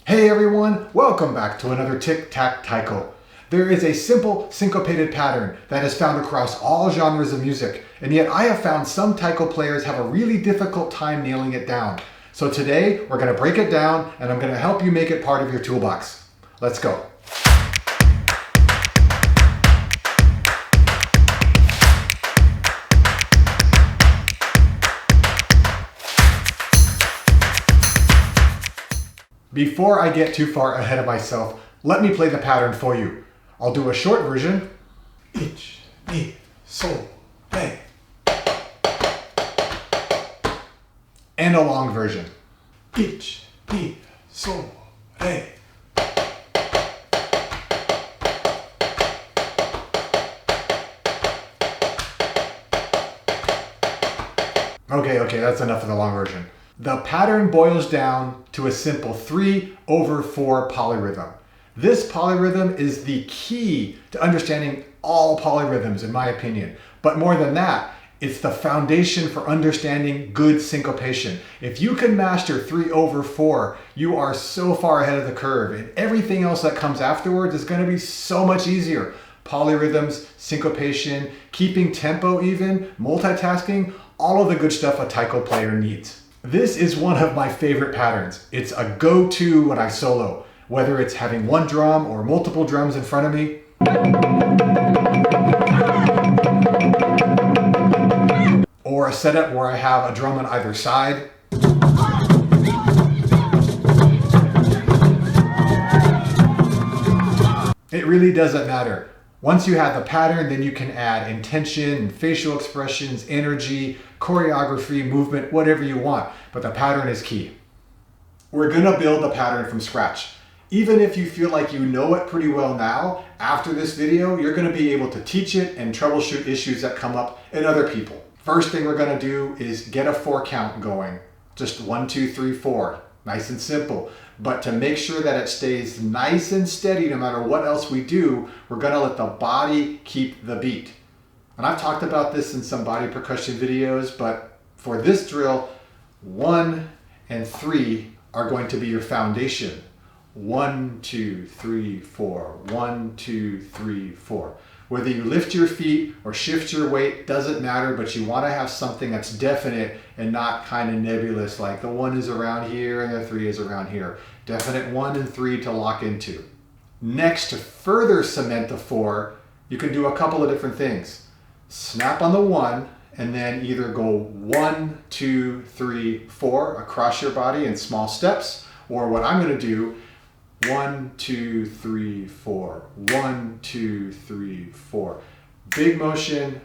Hey everyone, welcome back to another Tic-Tac Taiko. There is a simple syncopated pattern that is found across all genres of music, and yet I have found some taiko players have a really difficult time nailing it down. So today we're going to break it down and I'm going to help you make it part of your toolbox. Let's go. Before I get too far ahead of myself, let me play the pattern for you. I'll do a short version. Ich, mi, sol, re. And a long version. Ich, mi, sol, re. Okay, that's enough of the long version. The pattern boils down to a simple 3/4 polyrhythm. This polyrhythm is the key to understanding all polyrhythms, in my opinion. But more than that, it's the foundation for understanding good syncopation. If you can master 3/4, you are so far ahead of the curve, and everything else that comes afterwards is going to be so much easier. Polyrhythms, syncopation, keeping tempo even, multitasking, all of the good stuff a taiko player needs. This is one of my favorite patterns. It's a go-to when I solo, whether it's having one drum or multiple drums in front of me. Or a setup where I have a drum on either side. It really doesn't matter. Once you have the pattern, then you can add intention, facial expressions, energy, choreography, movement, whatever you want. But the pattern is key. We're gonna build the pattern from scratch. Even if you feel like you know it pretty well now, after this video, you're gonna be able to teach it and troubleshoot issues that come up in other people. First thing we're gonna do is get a 4 count going. Just 1, 2, 3, 4. Nice and simple. But to make sure that it stays nice and steady no matter what else we do, we're gonna let the body keep the beat. And I've talked about this in some body percussion videos, but for this drill, 1 and 3 are going to be your foundation. 1, 2, 3, 4. 1, 2, 3, 4. Whether you lift your feet or shift your weight doesn't matter, but you want to have something that's definite and not kind of nebulous, like the 1 is around here and the 3 is around here. Definite 1 and 3 to lock into. Next, to further cement the 4, you can do a couple of different things. Snap on the 1 and then either go 1, 2, 3, 4 across your body in small steps, or what I'm going to do, 1, 2, 3, 4. 1, 2, 3, 4. Big motion,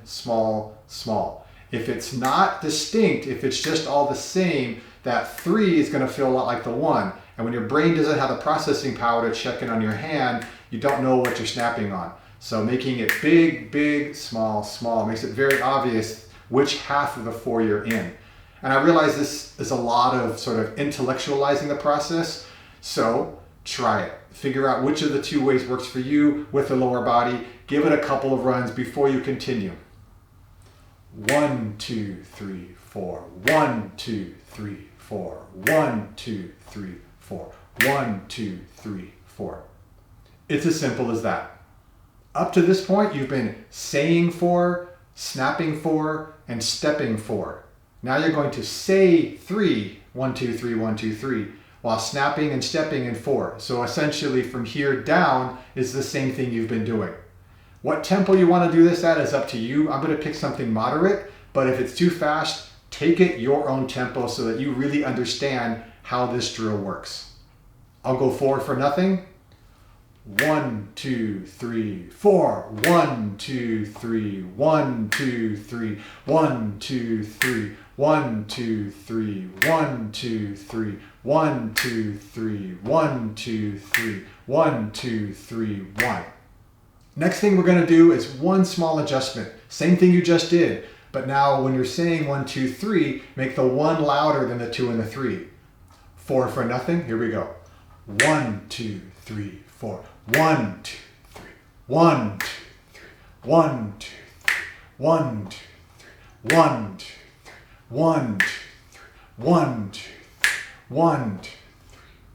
small, small. If it's not distinct, if it's just all the same, that 3 is going to feel a lot like the 1. And when your brain doesn't have the processing power to check in on your hand, you don't know what you're snapping on. So making it big, small, small makes it very obvious which half of the 4 you're in. And I realize this is a lot of sort of intellectualizing the process. So try it. Figure out which of the 2 ways works for you with the lower body. Give it a couple of runs before you continue. 1, 2, 3, 4. 1, 2, 3, 4. 1, 2, 3, 4. 1, 2, 3, 4. It's as simple as that. Up to this point, you've been saying 4, snapping 4, and stepping 4. Now you're going to say 3, 1, 2, 3, 1, 2, 3, while snapping and stepping in 4. So essentially from here down is the same thing you've been doing. What tempo you want to do this at is up to you. I'm going to pick something moderate, but if it's too fast, take it your own tempo so that you really understand how this drill works. I'll go 4 for nothing. 1, 2, 3, 4. 1, 2, 3. 1, 2, 3. 1, 2, 3. 1, 2, 3. 1, 2, 3. 1, 2, 3. 1, 2, 3. 1, 2, 3, 1. Next thing we're going to do is one small adjustment. Same thing you just did, but now when you're saying 1, 2, 3, make the 1 louder than the 2 and the 3. 4 for nothing. Here we go. 1, 2, 3, 4. 1, 2, 3. 1, 2, 3. 1, 2, 3. 1, 2, 3. 1, 2, 3. 1, 2, 3. 1, 2, 3. 1, 2, 3.